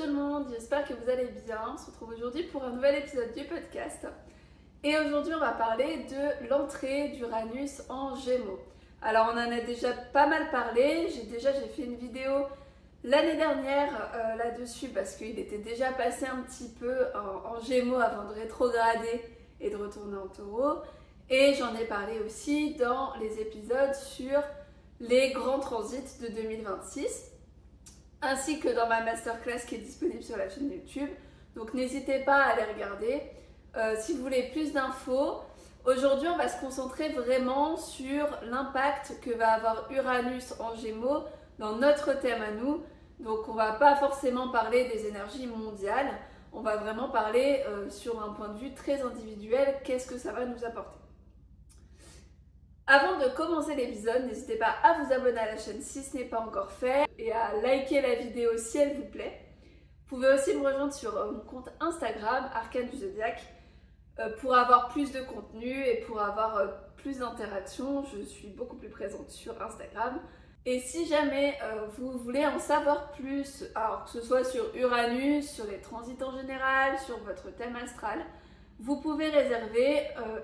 tout le monde, j'espère que vous allez bien. On se retrouve aujourd'hui pour un nouvel épisode du podcast. Et aujourd'hui on va parler de l'entrée d'Uranus en Gémeaux. Alors on en a déjà pas mal parlé, j'ai fait une vidéo l'année dernière là-dessus parce qu'il était déjà passé un petit peu en Gémeaux avant de rétrograder et de retourner en Taureau. Et j'en ai parlé aussi dans les épisodes sur les grands transits de 2026. Ainsi que dans ma masterclass qui est disponible sur la chaîne YouTube. Donc n'hésitez pas à aller regarder. Si vous voulez plus d'infos, aujourd'hui on va se concentrer vraiment sur l'impact que va avoir Uranus en Gémeaux dans notre thème à nous. Donc on va pas forcément parler des énergies mondiales, on va vraiment parler sur un point de vue très individuel, qu'est-ce que ça va nous apporter. Avant de commencer l'épisode, n'hésitez pas à vous abonner à la chaîne si ce n'est pas encore fait et à liker la vidéo si elle vous plaît. Vous pouvez aussi me rejoindre sur mon compte Instagram, Arcane du Zodiaque, pour avoir plus de contenu et pour avoir plus d'interactions. Je suis beaucoup plus présente sur Instagram. Et si jamais vous voulez en savoir plus, alors que ce soit sur Uranus, sur les transits en général, sur votre thème astral, vous pouvez réserver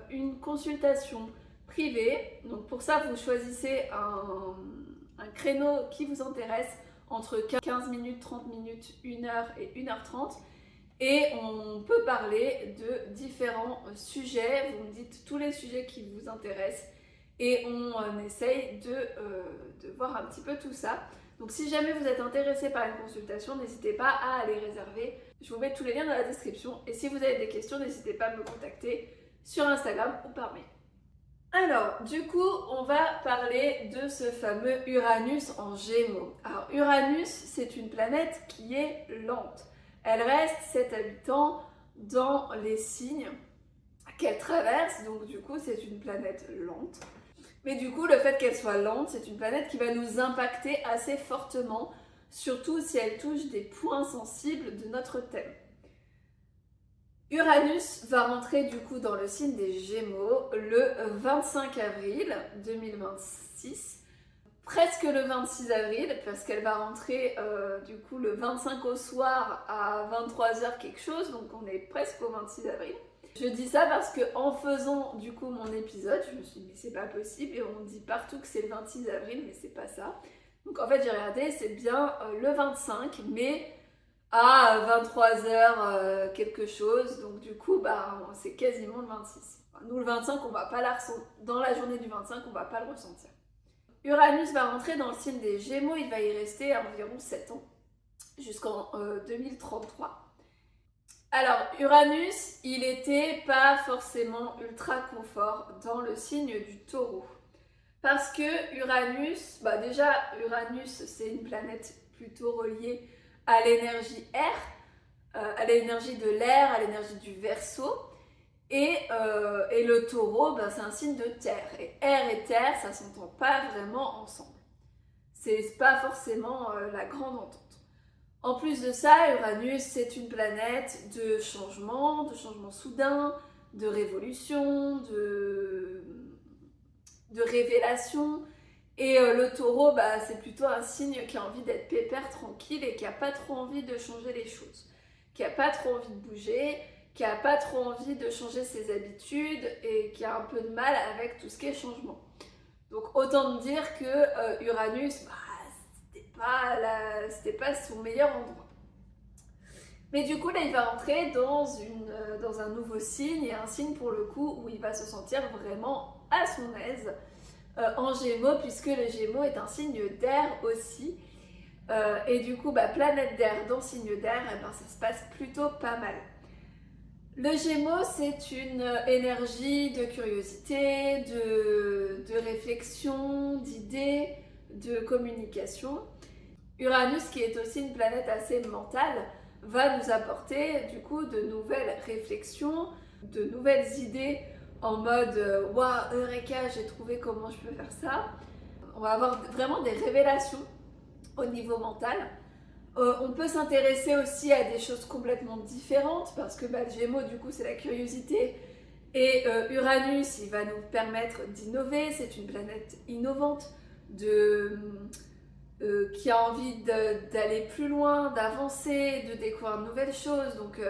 une consultation privée. Donc pour ça, vous choisissez un créneau qui vous intéresse entre 15 minutes, 30 minutes, 1 heure et 1h30. Et on peut parler de différents sujets. Vous me dites tous les sujets qui vous intéressent et on essaye de voir un petit peu tout ça. Donc si jamais vous êtes intéressé par une consultation, n'hésitez pas à aller réserver. Je vous mets tous les liens dans la description. Et si vous avez des questions, n'hésitez pas à me contacter sur Instagram ou par mail. Alors, du coup, on va parler de ce fameux Uranus en Gémeaux. Alors, Uranus, c'est une planète qui est lente. Elle reste 7 à 8 ans dans les signes qu'elle traverse, donc du coup, c'est une planète lente. Mais du coup, le fait qu'elle soit lente, c'est une planète qui va nous impacter assez fortement, surtout si elle touche des points sensibles de notre thème. Uranus va rentrer du coup dans le signe des Gémeaux le 25 avril 2026, presque le 26 avril parce qu'elle va rentrer du coup le 25 au soir à 23h quelque chose, donc on est presque au 26 avril. Je dis ça parce que en faisant du coup mon épisode, je me suis dit mais c'est pas possible et on dit partout que c'est le 26 avril mais c'est pas ça. Donc en fait j'ai regardé, c'est bien le 25 mais à 23h quelque chose, donc du coup c'est quasiment le 26. Enfin, nous le 25 on va pas la ressentir, dans la journée du 25 on va pas le ressentir. Uranus va rentrer dans le signe des Gémeaux, il va y rester environ 7 ans, jusqu'en 2033. Alors Uranus, il était pas forcément ultra confort dans le signe du Taureau. Parce que Uranus, déjà Uranus c'est une planète plutôt reliée à l'énergie air, à l'énergie de l'air, à l'énergie du Verseau. Et le Taureau, c'est un signe de terre. Et air et terre, ça s'entend pas vraiment ensemble. C'est pas forcément la grande entente. En plus de ça, Uranus, c'est une planète de changement soudain, de révolution, de révélation. Et le Taureau, c'est plutôt un signe qui a envie d'être pépère, tranquille et qui n'a pas trop envie de changer les choses, qui n'a pas trop envie de bouger, qui n'a pas trop envie de changer ses habitudes et qui a un peu de mal avec tout ce qui est changement. Donc autant me dire que Uranus, c'était pas son meilleur endroit. Mais du coup là il va rentrer dans un nouveau signe, et un signe pour le coup où il va se sentir vraiment à son aise en Gémeaux, puisque le Gémeaux est un signe d'air aussi. Et du coup, planète d'air dans signe d'air, ça se passe plutôt pas mal. Le Gémeaux, c'est une énergie de curiosité, de réflexion, d'idées, de communication. Uranus, qui est aussi une planète assez mentale, va nous apporter du coup de nouvelles réflexions, de nouvelles idées en mode waouh, Eureka, j'ai trouvé comment je peux faire ça. On va avoir vraiment des révélations au niveau mental. On peut s'intéresser aussi à des choses complètement différentes parce que le Gémeaux, du coup, c'est la curiosité. Et Uranus, il va nous permettre d'innover. C'est une planète innovante, qui a envie d'aller plus loin, d'avancer, de découvrir de nouvelles choses. Donc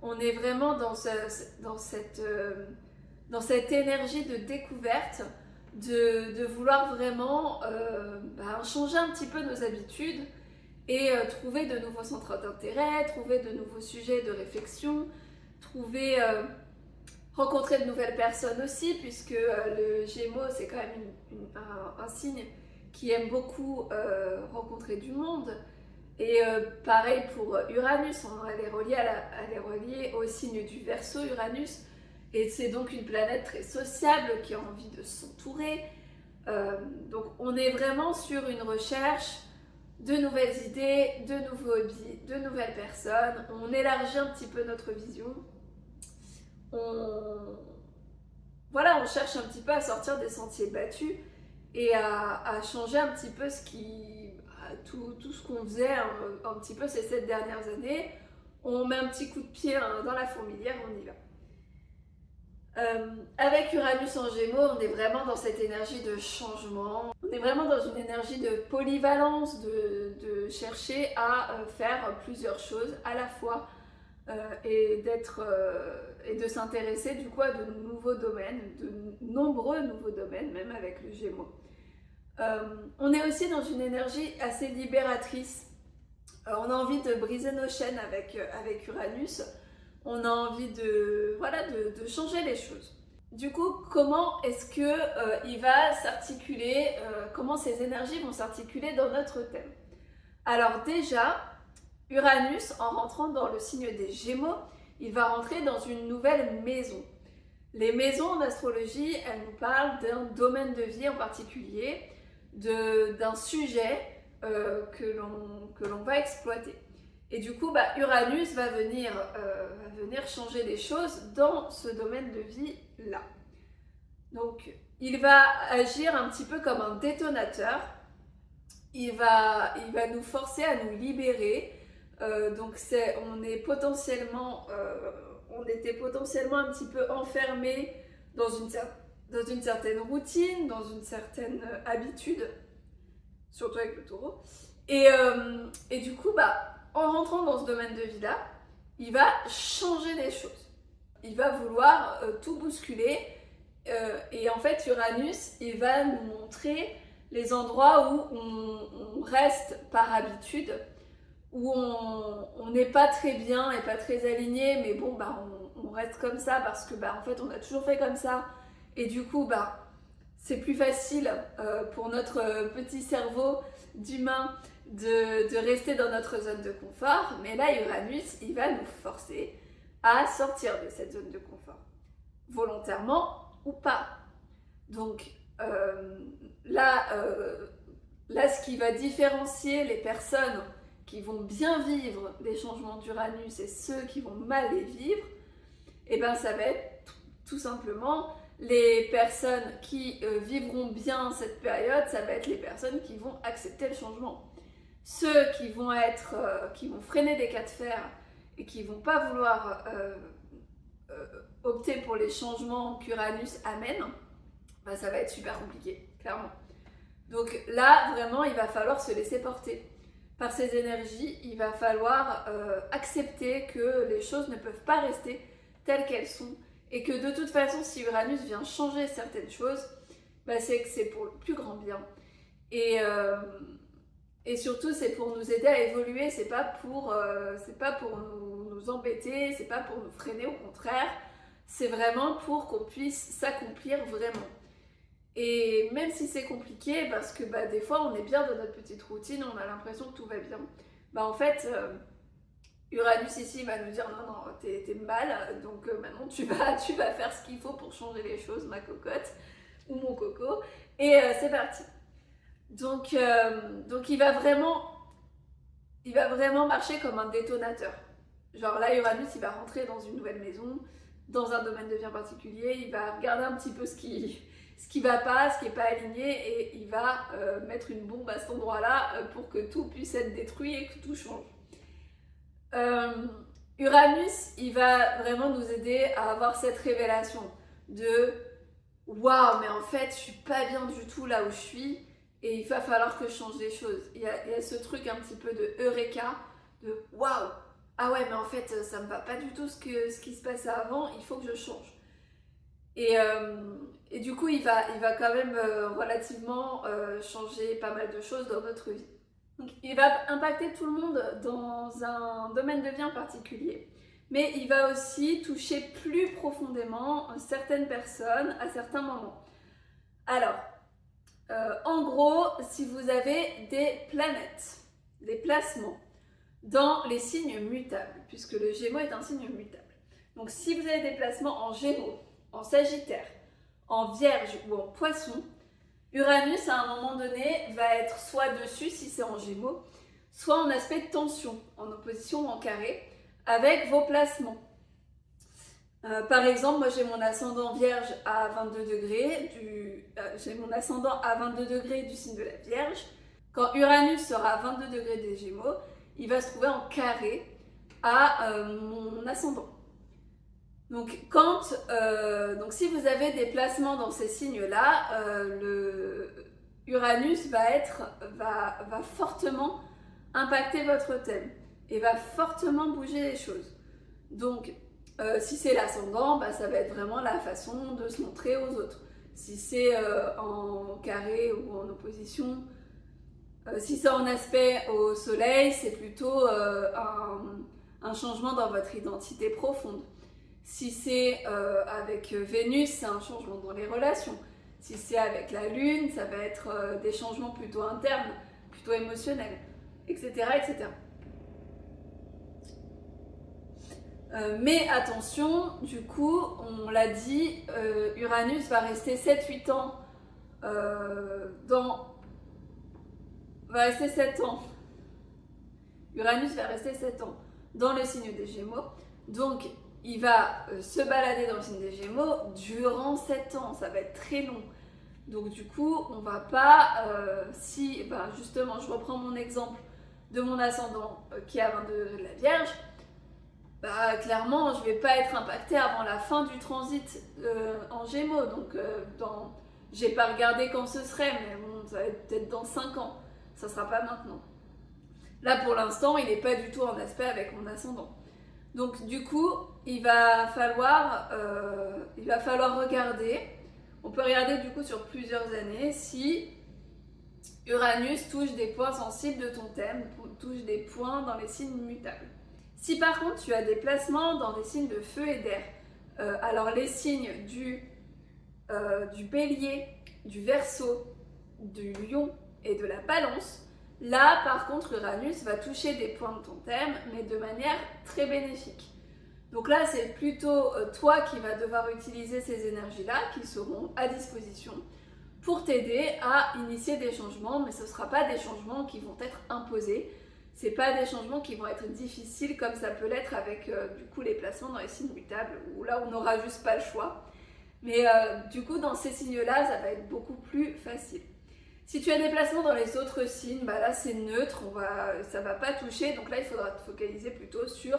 on est vraiment dans cette énergie de découverte, de vouloir vraiment changer un petit peu nos habitudes et trouver de nouveaux centres d'intérêt, trouver de nouveaux sujets de réflexion, rencontrer de nouvelles personnes aussi, puisque le Gémeaux, c'est quand même un signe qui aime beaucoup rencontrer du monde. Et pareil pour Uranus, elle est reliée au signe du Verseau, Uranus. Et c'est donc une planète très sociable qui a envie de s'entourer. Donc on est vraiment sur une recherche de nouvelles idées, de nouveaux hobbies, de nouvelles personnes. On élargit un petit peu notre vision. On cherche un petit peu à sortir des sentiers battus et à changer un petit peu tout ce qu'on faisait un petit peu ces 7 dernières années. On met un petit coup de pied dans la fourmilière, on y va. Avec Uranus en Gémeaux, on est vraiment dans cette énergie de changement. On est vraiment dans une énergie de polyvalence, de chercher à faire plusieurs choses à la fois et de s'intéresser du coup à de nouveaux domaines, de nombreux nouveaux domaines, même avec le Gémeaux. On est aussi dans une énergie assez libératrice. On a envie de briser nos chaînes avec Uranus. On a envie de changer les choses. Du coup, comment est-ce que il va s'articuler, comment ces énergies vont s'articuler dans notre thème? Alors déjà, Uranus, en rentrant dans le signe des Gémeaux, il va rentrer dans une nouvelle maison. Les maisons en astrologie, elles nous parlent d'un domaine de vie en particulier, d'un sujet que l'on va exploiter. Et du coup, Uranus va venir changer des choses dans ce domaine de vie-là. Donc, il va agir un petit peu comme un détonateur. Il va nous forcer à nous libérer. Donc, on était potentiellement un petit peu enfermé dans une certaine routine, dans une certaine habitude, surtout avec le taureau. Et du coup, en rentrant dans ce domaine de vie-là, il va changer des choses. Il va vouloir tout bousculer. Et en fait, Uranus, il va nous montrer les endroits où on reste par habitude, où on n'est pas très bien et pas très aligné, mais bon, on reste comme ça parce que en fait, on a toujours fait comme ça. Et du coup, c'est plus facile pour notre petit cerveau d'humain de rester dans notre zone de confort, mais là Uranus, il va nous forcer à sortir de cette zone de confort, volontairement ou pas. Donc là, ce qui va différencier les personnes qui vont bien vivre les changements d'Uranus et ceux qui vont mal les vivre, ça va être tout simplement les personnes qui vivront bien cette période, ça va être les personnes qui vont accepter le changement. Ceux qui vont freiner des cas de fer et qui vont pas vouloir opter pour les changements qu'Uranus amène, ça va être super compliqué, clairement. Donc là, vraiment, il va falloir se laisser porter par ces énergies. Il va falloir accepter que les choses ne peuvent pas rester telles qu'elles sont et que de toute façon, si Uranus vient changer certaines choses, c'est que c'est pour le plus grand bien. Et surtout, c'est pour nous aider à évoluer, c'est pas pour nous embêter, c'est pas pour nous freiner, au contraire, c'est vraiment pour qu'on puisse s'accomplir vraiment. Et même si c'est compliqué, parce que des fois on est bien dans notre petite routine, on a l'impression que tout va bien, en fait, Uranus ici va nous dire non, t'es mal, donc maintenant tu vas faire ce qu'il faut pour changer les choses, ma cocotte, ou mon coco, et c'est parti. Donc il va vraiment marcher comme un détonateur. Genre là, Uranus, il va rentrer dans une nouvelle maison, dans un domaine de vie en particulier, il va regarder un petit peu ce qui va pas, ce qui est pas aligné, et il va mettre une bombe à cet endroit-là pour que tout puisse être détruit et que tout change. Uranus, il va vraiment nous aider à avoir cette révélation de waouh, mais en fait, je suis pas bien du tout là où je suis. et il va falloir que je change des choses. Il y a ce truc un petit peu de eureka, de waouh, ah ouais, mais en fait, ça me va pas du tout ce qui se passait avant, il faut que je change. Et du coup, il va quand même relativement changer pas mal de choses dans notre vie. Donc, il va impacter tout le monde dans un domaine de vie en particulier, mais il va aussi toucher plus profondément certaines personnes à certains moments. Alors, en gros, si vous avez des planètes, des placements dans les signes mutables, puisque le Gémeaux est un signe mutable. Donc, si vous avez des placements en Gémeaux, en Sagittaire, en Vierge ou en Poisson, Uranus, à un moment donné, va être soit dessus, si c'est en Gémeaux, soit en aspect de tension, en opposition ou en carré, avec vos placements. Par exemple, moi j'ai mon ascendant Vierge à 22 degrés, j'ai mon ascendant à 22 degrés du signe de la Vierge. Quand Uranus sera à 22 degrés des Gémeaux, il va se trouver en carré à mon ascendant. Donc, donc si vous avez des placements dans ces signes-là, le Uranus va fortement impacter votre thème et va fortement bouger les choses. Donc, si c'est l'ascendant, bah, ça va être vraiment la façon de se montrer aux autres. Si c'est en carré ou en opposition, si c'est en aspect au soleil, c'est plutôt un changement dans votre identité profonde. Si c'est avec Vénus, c'est un changement dans les relations. Si c'est avec la Lune, ça va être des changements plutôt internes, plutôt émotionnels, etc. etc. Mais attention, du coup, on l'a dit, Uranus va rester 7-8 ans va rester 7 ans. Uranus va rester 7 ans dans le signe des Gémeaux. Donc, il va se balader dans le signe des Gémeaux durant 7 ans. Ça va être très long. Donc, du coup, on va pas... justement, je reprends mon exemple de mon ascendant qui est à 22 degrés de la Vierge. Bah, clairement, je vais pas être impactée avant la fin du transit en Gémeaux. Donc, j'ai pas regardé quand ce serait, mais bon, ça va être peut-être dans 5 ans. Ça sera pas maintenant. Là, pour l'instant, il n'est pas du tout en aspect avec mon ascendant. Donc, du coup, il va falloir regarder. On peut regarder du coup sur plusieurs années si Uranus touche des points sensibles de ton thème, touche des points dans les signes mutables. Si par contre tu as des placements dans des signes de feu et d'air, alors les signes du bélier, du verseau, du lion et de la balance, là par contre Uranus va toucher des points de ton thème, mais de manière très bénéfique. Donc là c'est plutôt toi qui vas devoir utiliser ces énergies-là qui seront à disposition pour t'aider à initier des changements, mais ce ne sera pas des changements qui vont être imposés. C'est pas des changements qui vont être difficiles comme ça peut l'être avec du coup les placements dans les signes mutables où là on n'aura juste pas le choix. Mais du coup dans ces signes-là ça va être beaucoup plus facile. Si tu as des placements dans les autres signes, bah là c'est neutre, ça va pas toucher. Donc là il faudra te focaliser plutôt sur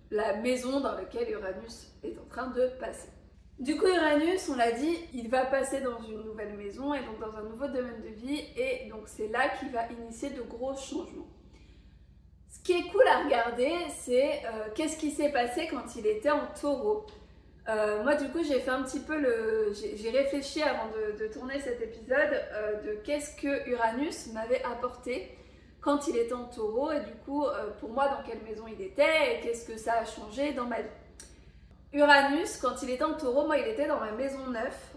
la maison dans laquelle Uranus est en train de passer. Du coup Uranus, on l'a dit, il va passer dans une nouvelle maison et donc dans un nouveau domaine de vie et donc c'est là qu'il va initier de gros changements. Ce qui est cool à regarder, c'est qu'est-ce qui s'est passé quand il était en taureau. Moi du coup j'ai fait un petit peu j'ai réfléchi avant de tourner cet épisode de qu'est-ce que Uranus m'avait apporté quand il était en taureau et du coup pour moi dans quelle maison il était et qu'est-ce que ça a changé dans ma vie. Uranus quand il était en taureau, moi il était dans ma maison 9.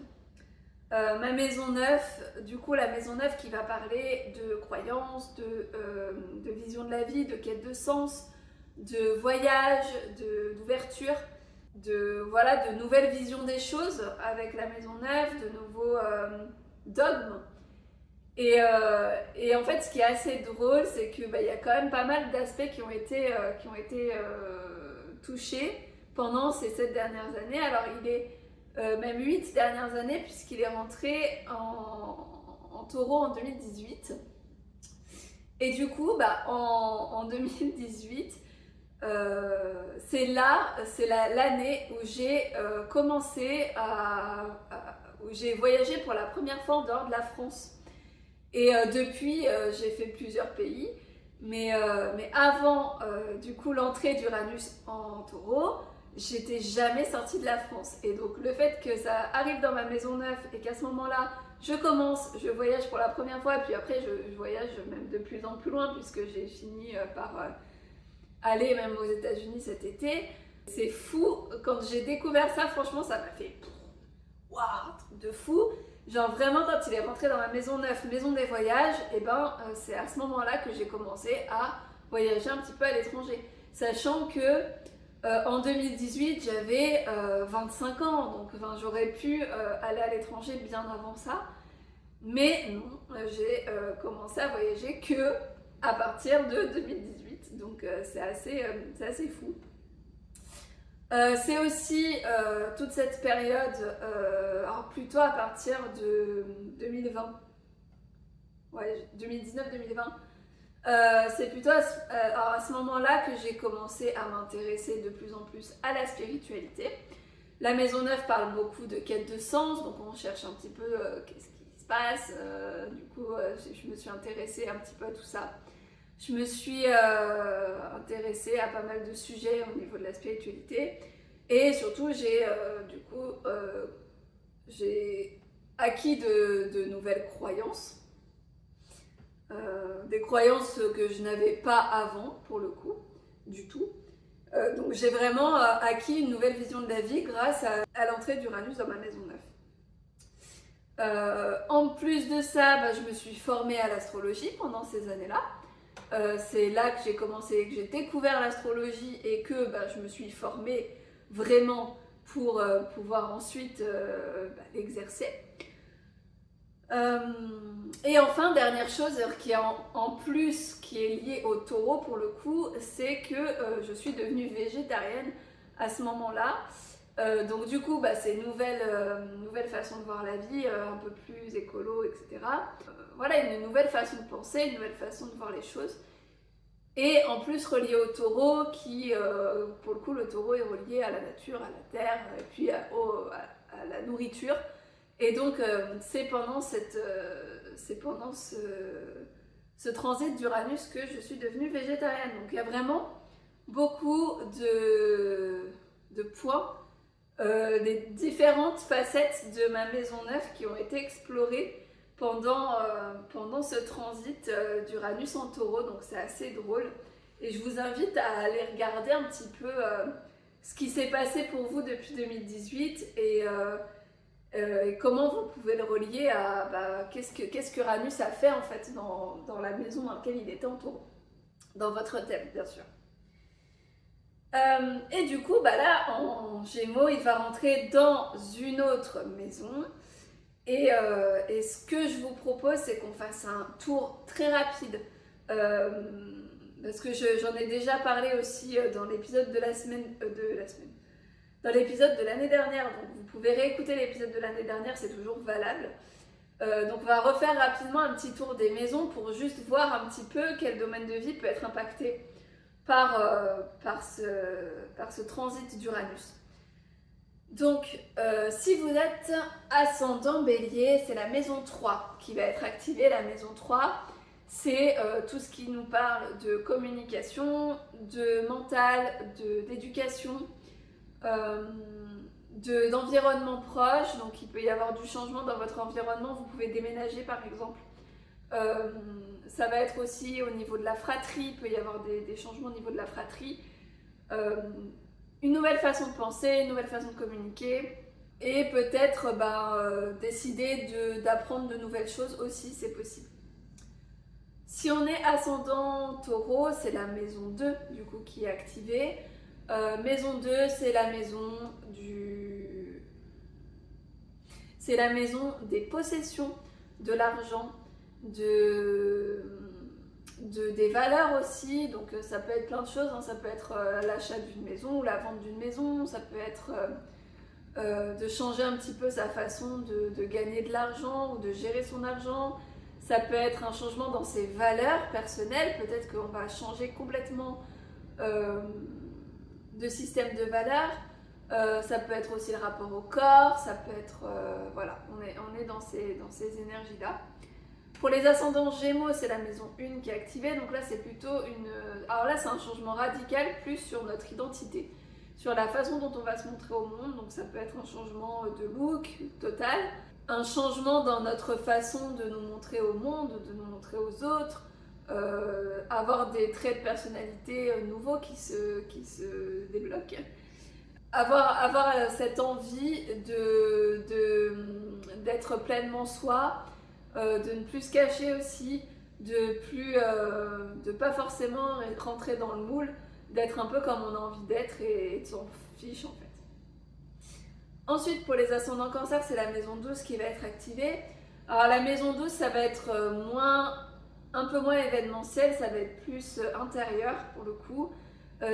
Ma maison 9, du coup la maison 9 qui va parler de croyances, de vision de la vie, de quête de sens, de voyage, d'ouverture, de nouvelles visions des choses avec la maison 9, de nouveaux dogmes. Et en fait ce qui est assez drôle c'est que y a quand même pas mal d'aspects qui ont été touchés pendant ces 7 dernières années. Alors il est même 8 dernières années puisqu'il est rentré en taureau en 2018 et du coup en 2018 c'est l'année où j'ai commencé où j'ai voyagé pour la première fois en dehors de la France Et depuis, j'ai fait plusieurs pays. Mais avant, du coup, l'entrée d'Uranus en taureau, j'étais jamais sortie de la France. Et donc, le fait que ça arrive dans ma maison neuve et qu'à ce moment-là, je voyage pour la première fois, et puis après, je voyage même de plus en plus loin, puisque j'ai fini par aller même aux États-Unis cet été. C'est fou. Quand j'ai découvert ça, franchement, ça m'a fait waouh, truc de fou. Genre vraiment quand il est rentré dans ma maison neuve, maison des voyages, et ben c'est à ce moment-là que j'ai commencé à voyager un petit peu à l'étranger. Sachant que en 2018 j'avais 25 ans, donc enfin, j'aurais pu aller à l'étranger bien avant ça. Mais non, j'ai commencé à voyager que à partir de 2018, donc c'est assez fou. C'est aussi toute cette période, alors plutôt à partir de 2020, ouais, 2019-2020, c'est plutôt à ce moment-là que j'ai commencé à m'intéresser de plus en plus à la spiritualité. La maison neuve parle beaucoup de quête de sens, donc on cherche un petit peu qu'est-ce qui se passe. Du coup, je me suis intéressée un petit peu à tout ça. Je me suis intéressée à pas mal de sujets au niveau de la spiritualité. Et surtout, j'ai acquis de nouvelles croyances. Des croyances que je n'avais pas avant, pour le coup, du tout. Donc j'ai vraiment acquis une nouvelle vision de la vie grâce à l'entrée d'Uranus dans ma maison neuve. En plus de ça, je me suis formée à l'astrologie pendant ces années-là. C'est là que j'ai commencé, que j'ai découvert l'astrologie et que je me suis formée vraiment pour pouvoir ensuite l'exercer. Et enfin, dernière chose qui est en plus, qui est liée au taureau pour le coup, c'est que je suis devenue végétarienne à ce moment-là. Donc du coup, c'est une nouvelle façon de voir la vie, un peu plus écolo, etc. Voilà, une nouvelle façon de penser, une nouvelle façon de voir les choses. Et en plus relié au taureau, qui, pour le coup, le taureau est relié à la nature, à la terre, et puis à la nourriture. Et donc, c'est pendant ce transit d'Uranus que je suis devenue végétarienne. Donc, il y a vraiment beaucoup de points, des différentes facettes de ma maison neuve qui ont été explorées pendant ce transit d'Uranus en taureau, donc c'est assez drôle. Et je vous invite à aller regarder un petit peu ce qui s'est passé pour vous depuis 2018 et comment vous pouvez le relier à qu'est-ce qu'Uranus a fait en fait dans la maison dans laquelle il était en taureau, dans votre thème bien sûr. Et du coup, là, en Gémeaux, il va rentrer dans une autre maison. Et ce que je vous propose, c'est qu'on fasse un tour très rapide. Parce que j'en ai déjà parlé aussi dans l'épisode de la semaine. Dans l'épisode de l'année dernière. Donc vous pouvez réécouter l'épisode de l'année dernière, c'est toujours valable. Donc on va refaire rapidement un petit tour des maisons pour juste voir un petit peu quel domaine de vie peut être impacté par ce transit d'Uranus. Donc, si vous êtes ascendant bélier, c'est la maison 3 qui va être activée. La maison 3, c'est tout ce qui nous parle de communication, de mental, d'éducation, d'environnement proche. Donc, il peut y avoir du changement dans votre environnement. Vous pouvez déménager, par exemple. Ça va être aussi au niveau de la fratrie. Il peut y avoir des changements au niveau de la fratrie. Une nouvelle façon de penser, une nouvelle façon de communiquer et peut-être décider d'apprendre de nouvelles choses aussi, c'est possible. Si on est ascendant taureau, c'est la maison 2 du coup qui est activée. Maison 2, c'est la maison c'est la maison des possessions, de l'argent, des valeurs aussi, donc ça peut être plein de choses, ça peut être l'achat d'une maison ou la vente d'une maison, ça peut être de changer un petit peu sa façon de gagner de l'argent ou de gérer son argent, ça peut être un changement dans ses valeurs personnelles, peut-être qu'on va changer complètement de système de valeurs, ça peut être aussi le rapport au corps, ça peut être, voilà, on est dans ces énergies-là. Pour les ascendants Gémeaux, c'est la maison 1 qui est activée, donc là c'est plutôt une... Alors là c'est un changement radical plus sur notre identité, sur la façon dont on va se montrer au monde, donc ça peut être un changement de look total, un changement dans notre façon de nous montrer au monde, de nous montrer aux autres, avoir des traits de personnalité nouveaux qui se débloquent. Avoir cette envie d'être pleinement soi, de ne plus se cacher aussi, de pas forcément rentrer dans le moule, d'être un peu comme on a envie d'être et de s'en fiche en fait. Ensuite, pour les ascendants Cancer, c'est la maison 12 qui va être activée. Alors la maison 12, ça va être un peu moins événementiel, ça va être plus intérieur pour le coup.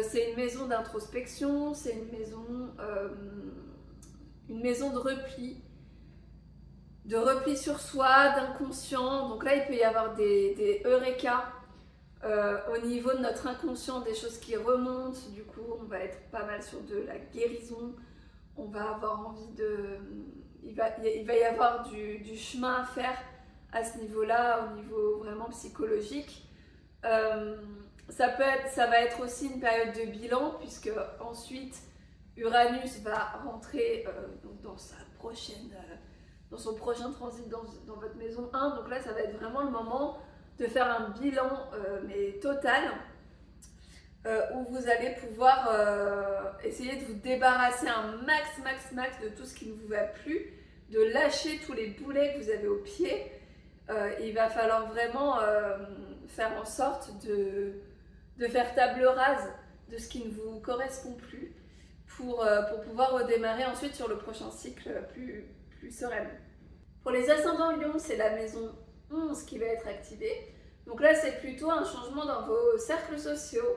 C'est une maison d'introspection, c'est une maison de repli sur soi, d'inconscient. Donc là, il peut y avoir des eureka au niveau de notre inconscient, des choses qui remontent. Du coup, on va être pas mal sur de la guérison. On va avoir envie il va y avoir du chemin à faire à ce niveau-là, au niveau vraiment psychologique. Ça va être aussi une période de bilan, puisque ensuite Uranus va rentrer dans son prochain transit dans votre maison 1. Donc là, ça va être vraiment le moment de faire un bilan mais total, où vous allez pouvoir essayer de vous débarrasser un max de tout ce qui ne vous va plus, de lâcher tous les boulets que vous avez au pied. Il va falloir vraiment faire en sorte de faire table rase de ce qui ne vous correspond plus pour pouvoir redémarrer ensuite sur le prochain cycle plus sereinement. Pour les ascendants Lion, c'est la maison 11 qui va être activée. Donc là, c'est plutôt un changement dans vos cercles sociaux,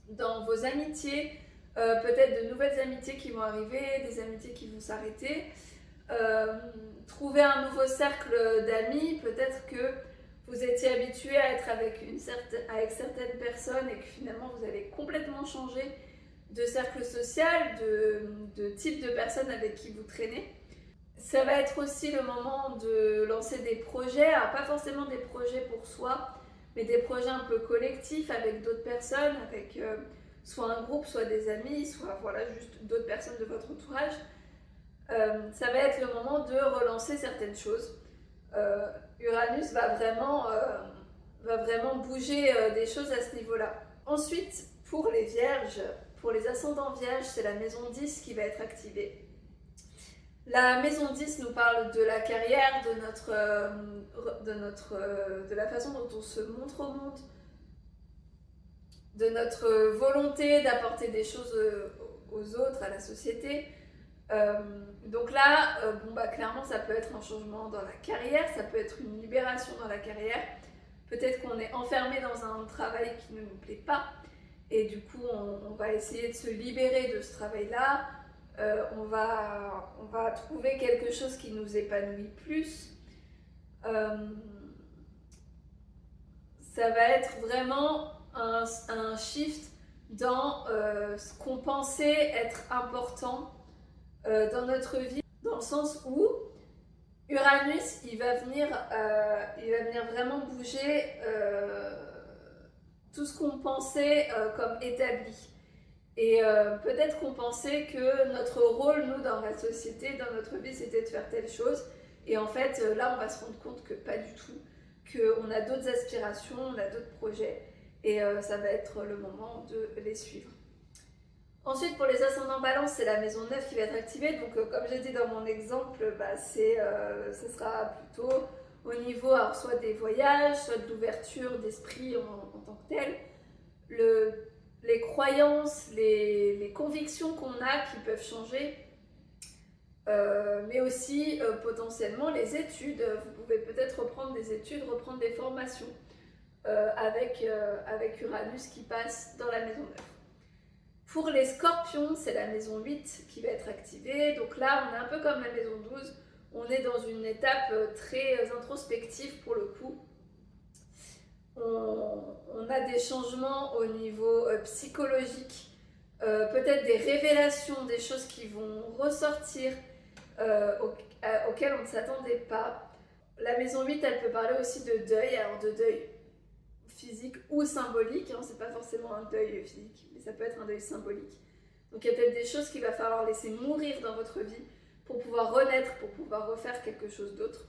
dans vos amitiés, peut-être de nouvelles amitiés qui vont arriver, des amitiés qui vont s'arrêter. Trouver un nouveau cercle d'amis, peut-être que vous étiez habitué à être avec certaines personnes et que finalement vous allez complètement changer de cercle social, de type de personnes avec qui vous traînez. Ça va être aussi le moment de lancer des projets, alors pas forcément des projets pour soi, mais des projets un peu collectifs avec d'autres personnes, avec soit un groupe, soit des amis, soit voilà, juste d'autres personnes de votre entourage. Ça va être le moment de relancer certaines choses. Uranus va vraiment bouger des choses à ce niveau-là. Ensuite, pour les vierges, pour les ascendants vierges, c'est la maison 10 qui va être activée. La maison 10 nous parle de la carrière, de la façon dont on se montre au monde, de notre volonté d'apporter des choses aux autres, à la société. Donc là, clairement, ça peut être un changement dans la carrière, ça peut être une libération dans la carrière. Peut-être qu'on est enfermé dans un travail qui ne nous plaît pas et du coup, on va essayer de se libérer de ce travail-là. On va trouver quelque chose qui nous épanouit plus. Ça va être vraiment un shift dans ce qu'on pensait être important dans notre vie, dans le sens où Uranus, il va venir vraiment bouger tout ce qu'on pensait comme établi. Et peut-être qu'on pensait que notre rôle, nous, dans la société, dans notre vie, c'était de faire telle chose. Et en fait, là, on va se rendre compte que pas du tout, qu'on a d'autres aspirations, on a d'autres projets. Et ça va être le moment de les suivre. Ensuite, pour les ascendants balance, c'est la maison 9 qui va être activée. Donc, comme j'ai dit dans mon exemple, ce sera plutôt au niveau alors, soit des voyages, soit de l'ouverture d'esprit en tant que tel. Les croyances, les convictions qu'on a qui peuvent changer, mais aussi potentiellement les études. Vous pouvez peut-être reprendre des études, reprendre des formations avec Uranus qui passe dans la maison 9. Pour les scorpions, c'est la maison 8 qui va être activée. Donc là, on est un peu comme la maison 12. On est dans une étape très introspective pour le coup. On a des changements au niveau psychologique, peut-être des révélations, des choses qui vont ressortir auxquelles on ne s'attendait pas. La maison 8, elle peut parler aussi de deuil, alors de deuil physique ou symbolique, hein, c'est pas forcément un deuil physique, mais ça peut être un deuil symbolique. Donc il y a peut-être des choses qu'il va falloir laisser mourir dans votre vie pour pouvoir renaître, pour pouvoir refaire quelque chose d'autre.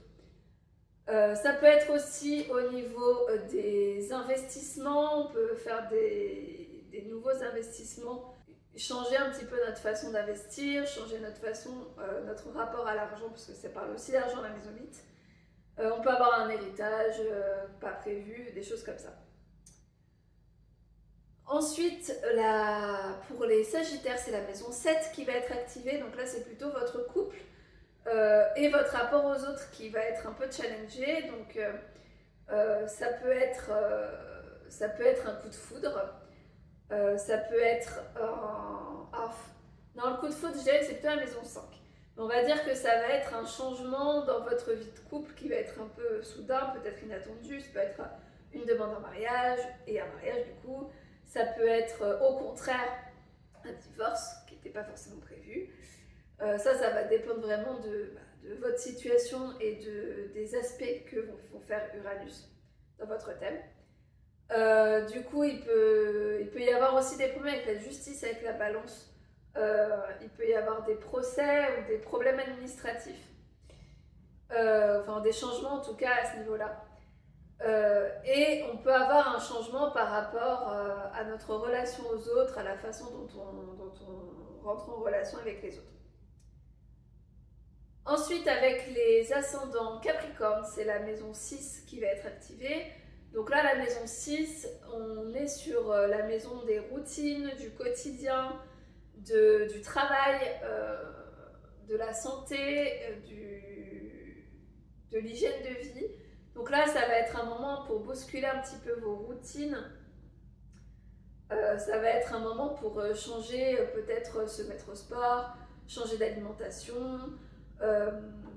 Ça peut être aussi au niveau des investissements, on peut faire des nouveaux investissements, changer un petit peu notre façon d'investir, changer notre rapport à l'argent, parce que ça parle aussi d'argent la maison 8. On peut avoir un héritage pas prévu, des choses comme ça. Ensuite, pour les Sagittaires, c'est la maison 7 qui va être activée. Donc là, c'est plutôt votre couple et votre rapport aux autres qui va être un peu challengé. Donc ça peut être un coup de foudre. Ça peut être non, le coup de foudre, je dirais que c'est plutôt la maison 5. Mais on va dire que ça va être un changement dans votre vie de couple qui va être un peu soudain, peut-être inattendu. Ça peut être une demande en mariage et un mariage du coup. Ça peut être au contraire un divorce qui n'était pas forcément prévu. Ça va dépendre vraiment de votre situation et des aspects que vont faire Uranus dans votre thème. Du coup, il peut y avoir aussi des problèmes avec la justice, avec la balance. Il peut y avoir des procès ou des problèmes administratifs. Enfin, des changements en tout cas à ce niveau-là. Et on peut avoir un changement par rapport à notre relation aux autres, à la façon dont on rentre en relation avec les autres. Ensuite, avec les ascendants Capricorne, c'est la maison 6 qui va être activée. Donc là, la maison 6, on est sur la maison des routines, du quotidien, du travail, de la santé, de l'hygiène de vie. Donc là, ça va être un moment pour bousculer un petit peu vos routines. Ça va être un moment pour changer, peut-être se mettre au sport, changer d'alimentation.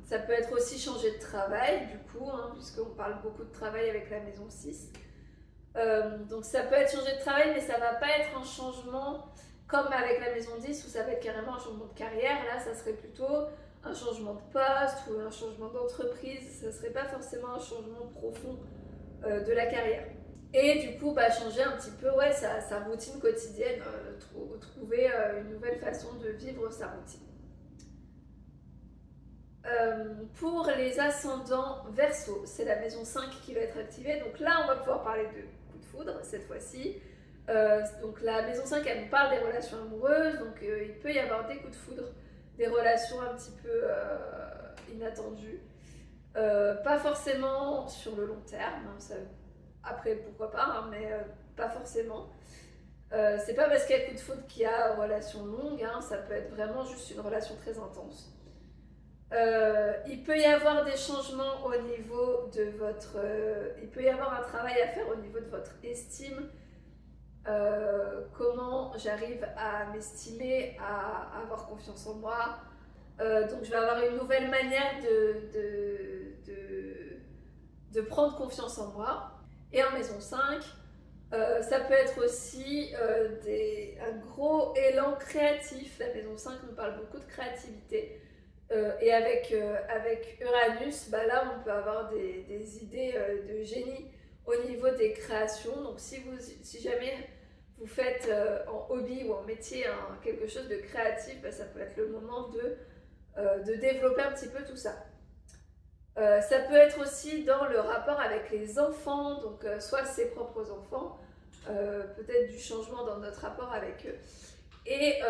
Ça peut être aussi changer de travail, du coup, hein, puisqu'on parle beaucoup de travail avec la maison 6. Donc ça peut être changer de travail, mais ça ne va pas être un changement comme avec la maison 10, où ça va être carrément un changement de carrière. Là, ça serait plutôt un changement de poste ou un changement d'entreprise. Ça ne serait pas forcément un changement profond de la carrière. Et du coup, changer un petit peu sa routine quotidienne, trouver une nouvelle façon de vivre sa routine. Pour les ascendants Verseau, c'est la maison 5 qui va être activée. Donc là, on va pouvoir parler de coup de foudre cette fois-ci. Donc la maison 5, elle nous parle des relations amoureuses. Donc il peut y avoir des coups de foudre, des relations un petit peu inattendues. Pas forcément sur le long terme. Hein, après, pourquoi pas, hein, mais pas forcément. C'est pas parce qu'il y a coup de foudre qu'il y a relation longue. Hein, ça peut être vraiment juste une relation très intense. Il peut y avoir des changements au niveau de votre... il peut y avoir un travail à faire au niveau de votre estime. Comment j'arrive à m'estimer, à avoir confiance en moi. Donc je vais avoir une nouvelle manière de prendre confiance en moi. Et en maison 5, ça peut être aussi un gros élan créatif. La maison 5 nous parle beaucoup de créativité. Et avec Uranus, là on peut avoir des idées de génie au niveau des créations. Donc si jamais vous faites en hobby ou en métier quelque chose de créatif, ça peut être le moment de développer un petit peu tout ça. Ça peut être aussi dans le rapport avec les enfants, donc soit ses propres enfants, peut-être du changement dans notre rapport avec eux. Et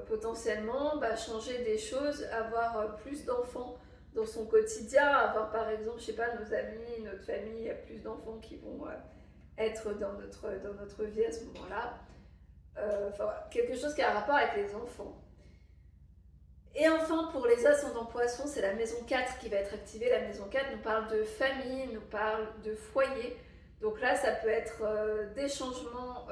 potentiellement changer des choses, avoir plus d'enfants dans son quotidien, avoir par exemple, je sais pas, nos amis, notre famille, plus d'enfants qui vont être dans notre vie à ce moment-là. Voilà, quelque chose qui a un rapport avec les enfants. Et enfin, pour les ascendants poissons, c'est la maison 4 qui va être activée. La maison 4 nous parle de famille, nous parle de foyer. Donc là, ça peut être des changements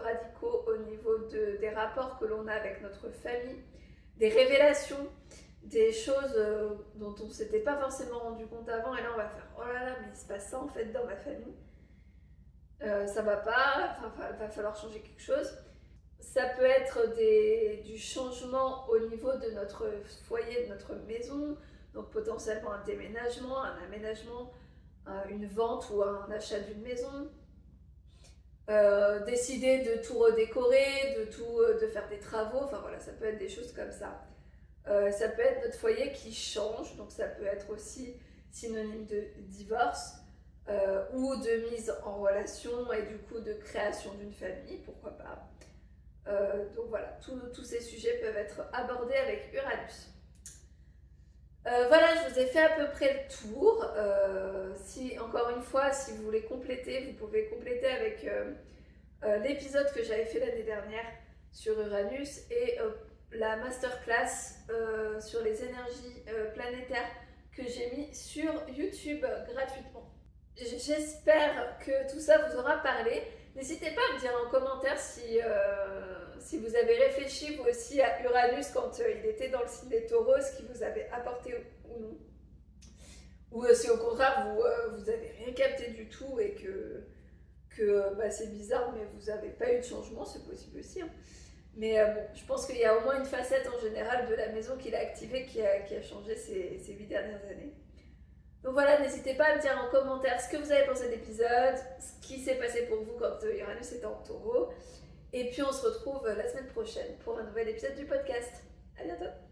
radicaux au niveau des rapports que l'on a avec notre famille, des révélations, des choses dont on ne s'était pas forcément rendu compte avant, et là on va faire oh là là, mais il se passe ça en fait dans ma famille, ça va pas, va falloir changer quelque chose. Ça peut être du changement au niveau de notre foyer, de notre maison, donc potentiellement un déménagement, un aménagement, une vente ou un achat d'une maison, décider de tout redécorer, de faire des travaux, enfin voilà, ça peut être des choses comme ça. Ça peut être notre foyer qui change, donc ça peut être aussi synonyme de divorce ou de mise en relation et du coup de création d'une famille, pourquoi pas. Donc voilà, tous ces sujets peuvent être abordés avec Uranus. Voilà, je vous ai fait à peu près le tour. Encore une fois, si vous voulez compléter, vous pouvez compléter avec l'épisode que j'avais fait l'année dernière sur Uranus et la masterclass sur les énergies planétaires que j'ai mis sur YouTube gratuitement. J'espère que tout ça vous aura parlé. N'hésitez pas à me dire en commentaire si vous avez réfléchi vous aussi à Uranus quand il était dans le signe des taureaux, ce qui vous avait apporté ou non. Ou si au contraire vous avez rien capté du tout et que c'est bizarre mais vous n'avez pas eu de changement, c'est possible aussi. Hein. Mais bon, je pense qu'il y a au moins une facette en général de la maison qu'il a activée qui a changé ces 8 dernières années. Donc voilà, n'hésitez pas à me dire en commentaire ce que vous avez pensé de l'épisode, ce qui s'est passé pour vous quand Uranus était en taureau. Et puis on se retrouve la semaine prochaine pour un nouvel épisode du podcast. À bientôt!